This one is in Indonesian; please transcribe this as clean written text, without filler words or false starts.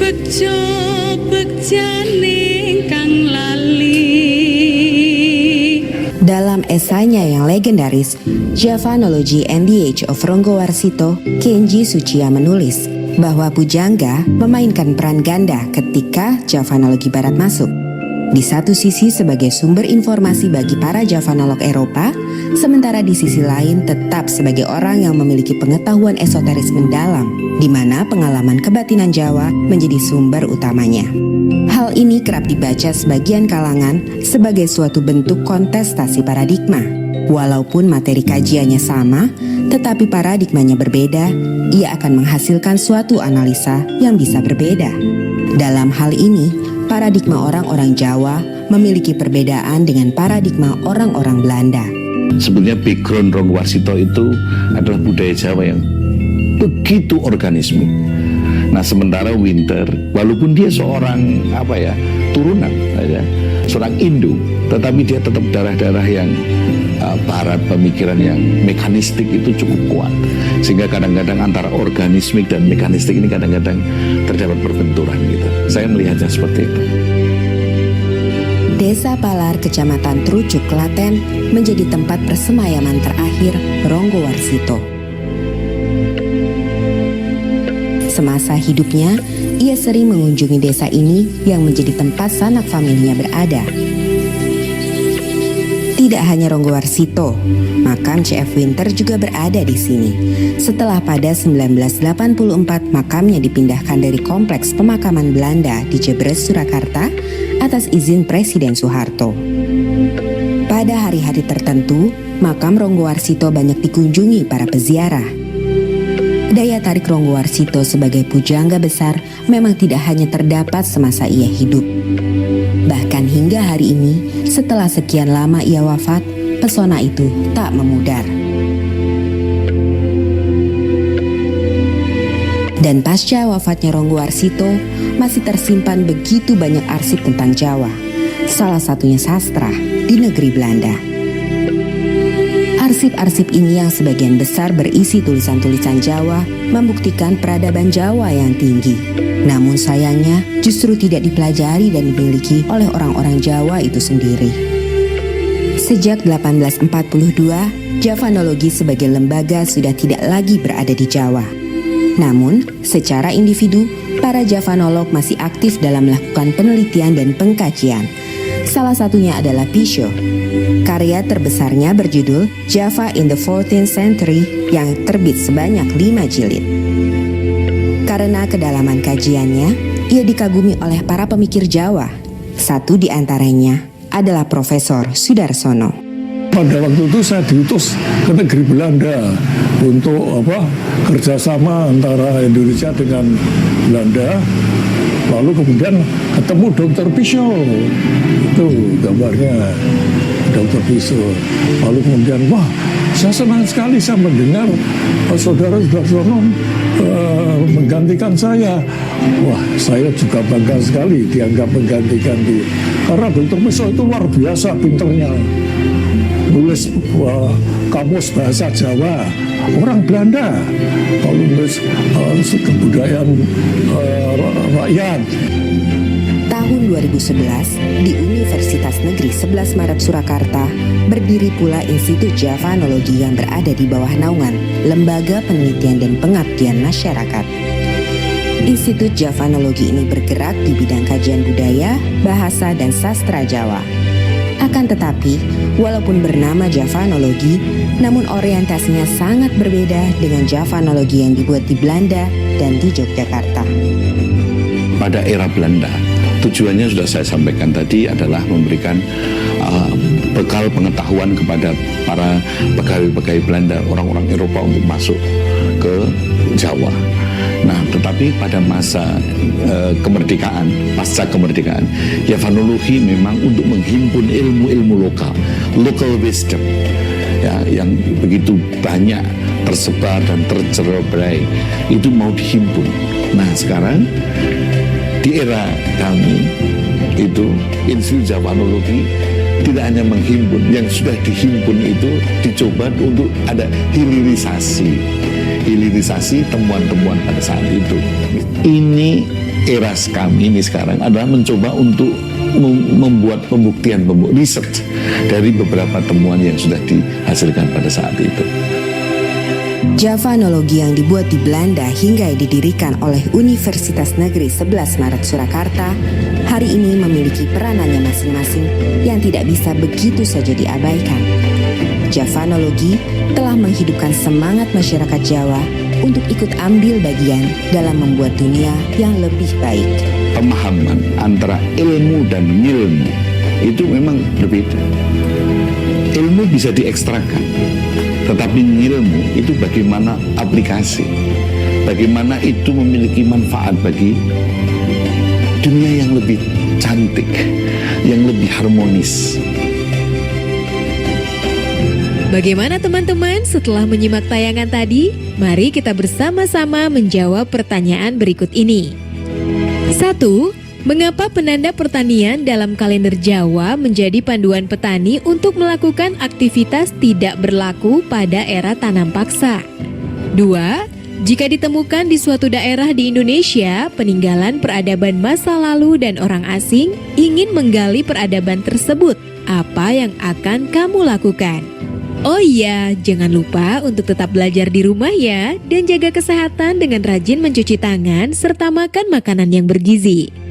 Bejo bekjane kang lali. Dalam esainya yang legendaris, Javanology and the Age of Ronggowarsito, Kenji Tsuchiya menulis bahwa pujangga memainkan peran ganda ketika Javanologi Barat masuk. Di satu sisi sebagai sumber informasi bagi para Javanolog Eropa, sementara di sisi lain tetap sebagai orang yang memiliki pengetahuan esoteris mendalam, di mana pengalaman kebatinan Jawa menjadi sumber utamanya. Hal ini kerap dibaca sebagian kalangan sebagai suatu bentuk kontestasi paradigma. Walaupun materi kajiannya sama, tetapi paradigmanya berbeda, ia akan menghasilkan suatu analisa yang bisa berbeda. Dalam hal ini, paradigma orang-orang Jawa memiliki perbedaan dengan paradigma orang-orang Belanda. Sebenarnya background Ronggowarsito itu adalah budaya Jawa yang begitu organisme. Nah, sementara Winter, walaupun dia seorang turunan seorang Indo, tetapi dia tetap darah-darah yang barat, pemikiran yang mekanistik itu cukup kuat, sehingga kadang-kadang antara organismik dan mekanistik ini kadang-kadang terdapat perbenturan gitu. Saya melihatnya seperti itu. Desa Palar, Kecamatan Trucuk, Klaten menjadi tempat persemayaman terakhir Ronggowarsito. Semasa hidupnya, ia sering mengunjungi desa ini yang menjadi tempat sanak familinya berada. Tidak hanya Ronggowarsito, makam C.F. Winter juga berada di sini. Setelah pada 1984 makamnya dipindahkan dari kompleks pemakaman Belanda di Jebres, Surakarta atas izin Presiden Soeharto. Pada hari-hari tertentu, makam Ronggowarsito banyak dikunjungi para peziarah. Daya tarik Ronggowarsito sebagai pujangga besar memang tidak hanya terdapat semasa ia hidup. Bahkan hingga hari ini, setelah sekian lama ia wafat, pesona itu tak memudar. Dan pasca wafatnya Ronggowarsito, masih tersimpan begitu banyak arsip tentang Jawa. Salah satunya sastra di negeri Belanda. Arsip-arsip ini yang sebagian besar berisi tulisan-tulisan Jawa membuktikan peradaban Jawa yang tinggi. Namun sayangnya justru tidak dipelajari dan dimiliki oleh orang-orang Jawa itu sendiri. Sejak 1842, Javanologi sebagai lembaga sudah tidak lagi berada di Jawa. Namun, secara individu, para Javanolog masih aktif dalam melakukan penelitian dan pengkajian. Salah satunya adalah Pisho. Karya terbesarnya berjudul Java in the 14th Century yang terbit sebanyak 5 jilid. Karena kedalaman kajiannya, ia dikagumi oleh para pemikir Jawa. Satu di antaranya adalah Profesor Sudarsono. Pada waktu itu saya diutus ke negeri Belanda untuk kerjasama antara Indonesia dengan Belanda. Lalu kemudian ketemu Dr. Pisho, itu gambarnya Dr. Pisho. Lalu kemudian, wah, saya senang sekali saya mendengar saudara Sudarsono menggantikan saya. Wah, saya juga bangga sekali dianggap menggantikan dia. Karena Dr. Pisho itu luar biasa pinternya. Nulis kamus bahasa Jawa, orang Belanda. Kalau nulis kebudayaan rakyat. Tahun 2011, di Universitas Negeri 11 Maret Surakarta, berdiri pula Institut Javanologi yang berada di bawah naungan Lembaga Penelitian dan Pengabdian Masyarakat. Institut Javanologi ini bergerak di bidang kajian budaya, bahasa, dan sastra Jawa. Akan tetapi, walaupun bernama Javanologi, namun orientasinya sangat berbeda dengan Javanologi yang dibuat di Belanda dan di Yogyakarta. Pada era Belanda, tujuannya sudah saya sampaikan tadi adalah memberikan bekal pengetahuan kepada para pegawai-pegawai Belanda, orang-orang Eropa untuk masuk ke Jawa. Nah, tetapi pada masa kemerdekaan, pasca kemerdekaan, Javanologi memang untuk menghimpun ilmu-ilmu local wisdom, ya, yang begitu banyak tersebar dan tercerai, itu mau dihimpun. Nah, sekarang di era kami itu Institut Javanologi tidak hanya menghimpun, yang sudah dihimpun itu dicoba untuk ada hilirisasi temuan-temuan pada saat itu. Ini era kami ini sekarang adalah mencoba untuk membuat pembuktian, research dari beberapa temuan yang sudah dihasilkan pada saat itu. Javanologi yang dibuat di Belanda hingga didirikan oleh Universitas Negeri 11 Maret Surakarta hari ini memiliki peranannya masing-masing yang tidak bisa begitu saja diabaikan. Javanologi telah menghidupkan semangat masyarakat Jawa untuk ikut ambil bagian dalam membuat dunia yang lebih baik. Pemahaman antara ilmu dan ngilmu itu memang berbeda. Ilmu bisa diekstrakan, tetapi ngilmu itu bagaimana aplikasi, bagaimana itu memiliki manfaat bagi dunia yang lebih cantik, yang lebih harmonis. Bagaimana teman-teman setelah menyimak tayangan tadi? Mari kita bersama-sama menjawab pertanyaan berikut ini. 1. Mengapa penanda pertanian dalam kalender Jawa menjadi panduan petani untuk melakukan aktivitas tidak berlaku pada era tanam paksa? 2. Jika ditemukan di suatu daerah di Indonesia, peninggalan peradaban masa lalu dan orang asing ingin menggali peradaban tersebut, apa yang akan kamu lakukan? Oh iya, jangan lupa untuk tetap belajar di rumah ya, dan jaga kesehatan dengan rajin mencuci tangan serta makan makanan yang bergizi.